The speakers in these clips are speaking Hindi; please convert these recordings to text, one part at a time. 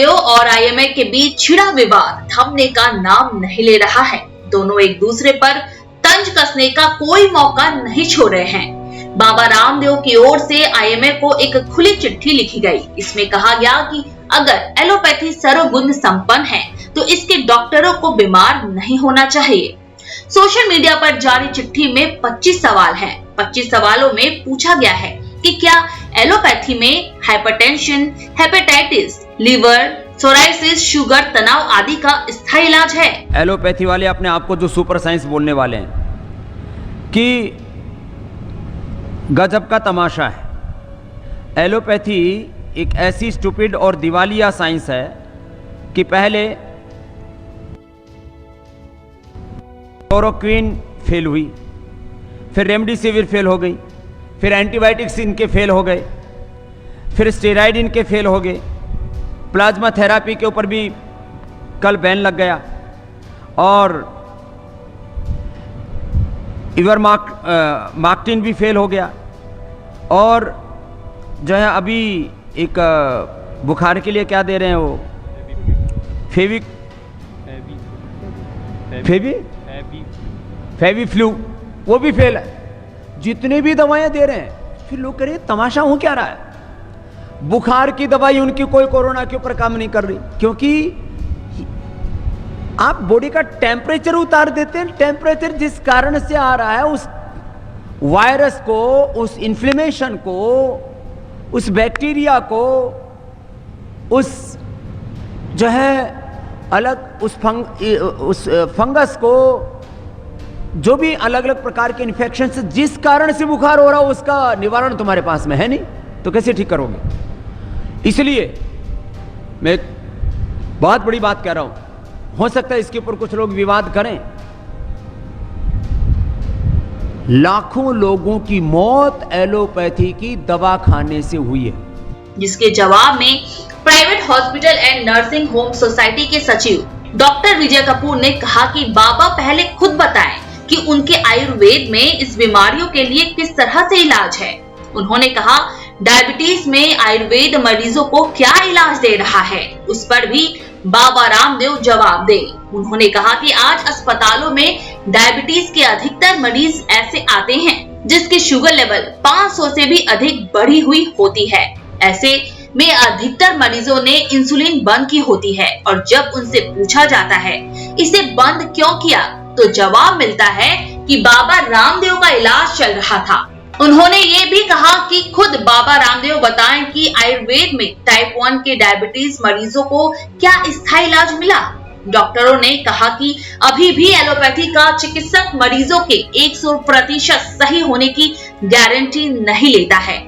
रामदेव और आईएमए के बीच छिड़ा विवाद थमने का नाम नहीं ले रहा है। दोनों एक दूसरे पर तंज कसने का कोई मौका नहीं छोड़ रहे हैं। बाबा रामदेव की ओर से आईएमए को एक खुली चिट्ठी लिखी गई। इसमें कहा गया कि अगर एलोपैथी सर्वगुण संपन्न है तो इसके डॉक्टरों को बीमार नहीं होना चाहिए। सोशल मीडिया पर जारी चिट्ठी में 25 सवाल हैं। 25 सवालों में पूछा गया है कि क्या एलोपैथी में hypertension, hepatitis, liver, psoriasis, sugar, तनाव आदि का स्थायी इलाज है? एलोपैथी वाले अपने आप को जो सुपर साइंस बोलने वाले हैं कि गजब का तमाशा है। एलोपैथी एक ऐसी स्टूपिड और दिवालिया साइंस है कि पहले क्लोरोक्विन फेल हुई, फिर रेमडेसिविर फेल हो गई, फिर एंटीबायोटिक्स इनके फेल हो गए, फिर स्टेरॉइड इनके फेल हो गए, प्लाज्मा थेरापी के ऊपर भी कल बैन लग गया और इवरमाक्टिन भी फेल हो गया और जो है अभी एक बुखार के लिए क्या दे रहे हैं वो फेवी फ्लू, वो भी फेल है। जितने भी दवाएं दे रहे हैं, फिर लोग कह रहे तमाशा हो क्या रहा है। बुखार की दवाई उनकी कोई कोरोना के ऊपर काम नहीं कर रही, क्योंकि आप बॉडी का टेम्परेचर उतार देते हैं। टेम्परेचर जिस कारण से आ रहा है, उस वायरस को, उस इन्फ्लेमेशन को, उस बैक्टीरिया को, उस जो है अलग उस फंगस को, जो भी अलग अलग प्रकार के इन्फेक्शन से जिस कारण से बुखार हो रहा हो, उसका निवारण तुम्हारे पास में है नहीं, तो कैसे ठीक करोगे? इसलिए मैं बहुत बड़ी बात कह रहा हूं। हो सकता है इसके ऊपर कुछ लोग विवाद करें। लाखों लोगों की मौत एलोपैथी की दवा खाने से हुई है, जिसके जवाब में private hospital and nursing home society के सचिव डॉक्टर विजय कपूर ने कहा कि बाबा पहले खुद बताएं कि उनके आयुर्वेद में इस बीमारियों के लिए किस तरह से इलाज है। उन्होंने कहा डायबिटीज में आयुर्वेद मरीजों को क्या इलाज दे रहा है, उस पर भी बाबा रामदेव जवाब दे। उन्होंने कहा कि आज अस्पतालों में डायबिटीज के अधिकतर मरीज ऐसे आते हैं जिसकी शुगर लेवल 500 से भी अधिक बढ़ी हुई होती है। ऐसे में अधिकतर मरीजों ने इंसुलिन बंद की होती है और जब उनसे पूछा जाता है इसे बंद क्यों किया, तो जवाब मिलता है कि बाबा रामदेव का इलाज चल रहा था। उन्होंने ये भी कहा कि खुद बाबा रामदेव बताएं कि आयुर्वेद में टाइप 1 के डायबिटीज मरीजों को क्या स्थायी इलाज मिला। डॉक्टरों ने कहा कि अभी भी एलोपैथी का चिकित्सक मरीजों के 100% सही होने की गारंटी नहीं लेता है।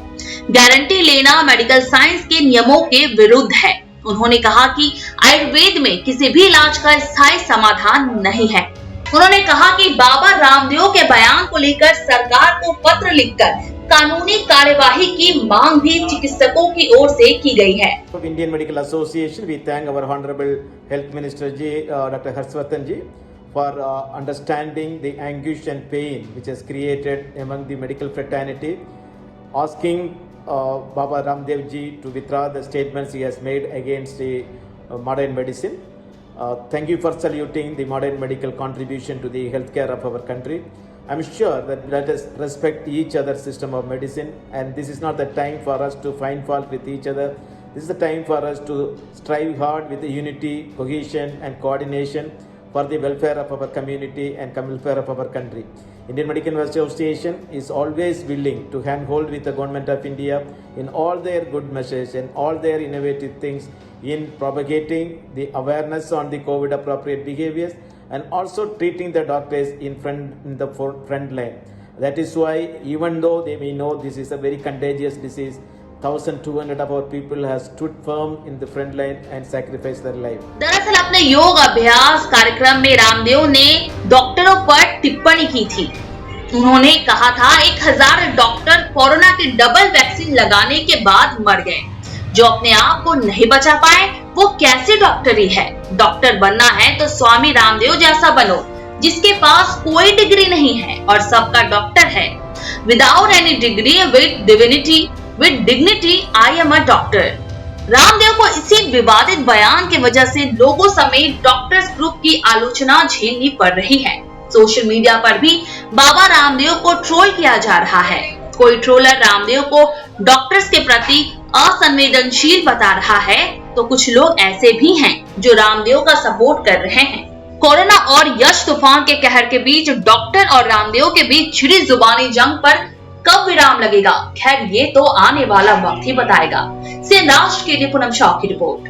गारंटी लेना मेडिकल साइंस के नियमों के विरुद्ध है। उन्होंने कहा कि आयुर्वेद में किसी भी इलाज का स्थायी समाधान नहीं है। उन्होंने कहा कि बाबा रामदेव के बयान को लेकर सरकार को पत्र लिखकर कानूनी कार्यवाही की मांग भी चिकित्सकों की ओर से की गई है। Indian Medical Association we thank our honourable health minister ji doctor Harshvardhan ji for understanding the anguish and pain which has created among the medical fraternity, asking Baba Ramdev ji to withdraw the statements he has made against the modern medicine. Thank you for saluting the modern medical contribution to the healthcare of our country. I am sure that let us respect each other's system of medicine, and this is not the time for us to find fault with each other. This is the time for us to strive hard with the unity, cohesion and coordination for the welfare of our community and welfare of our country. Indian Medical Association is always willing to handhold with the Government of India in all their good measures and all their innovative things in propagating the awareness on the COVID appropriate behaviors and also treating the doctors in the front line. That is why even though they may know this is a very contagious disease, 1,200 of our people have stood firm in the front line and sacrificed their life. दरअसल अपने योग अभ्यास कार्यक्रम में रामदेव ने डॉक्टरों पर टिप्पणी की थी। उन्होंने कहा था 1000 डॉक्टर कोरोना की डबल वैक्सीन लगाने के बाद मर गए। जो अपने आप को नहीं बचा पाए वो कैसे डॉक्टरी है? डॉक्टर बनना है तो स्वामी रामदेव जैसा बनो, जिसके पास कोई डिग्री नहीं है और सबका डॉक्टर है। Without any degree, with divinity, with dignity, I am a doctor. Ramdev को इसी विवादित बयान की वजह से लोगों समेत डॉक्टर्स ग्रुप की आलोचना झेलनी पड़ रही है। सोशल मीडिया पर भी बाबा रामदेव को ट्रोल किया जा रहा है। कोई ट्रोलर रामदेव को डॉक्टर्स के प्रति असंवेदनशील बता रहा है, तो कुछ लोग ऐसे भी हैं जो रामदेव का सपोर्ट कर रहे हैं। कोरोना और यश तूफान के कहर के बीच डॉक्टर और रामदेव के बीच छिड़ी जुबानी जंग पर कब विराम लगेगा, खैर ये तो आने वाला वक्त ही बताएगा। से राष्ट्र के लिए पूनम शॉ की रिपोर्ट।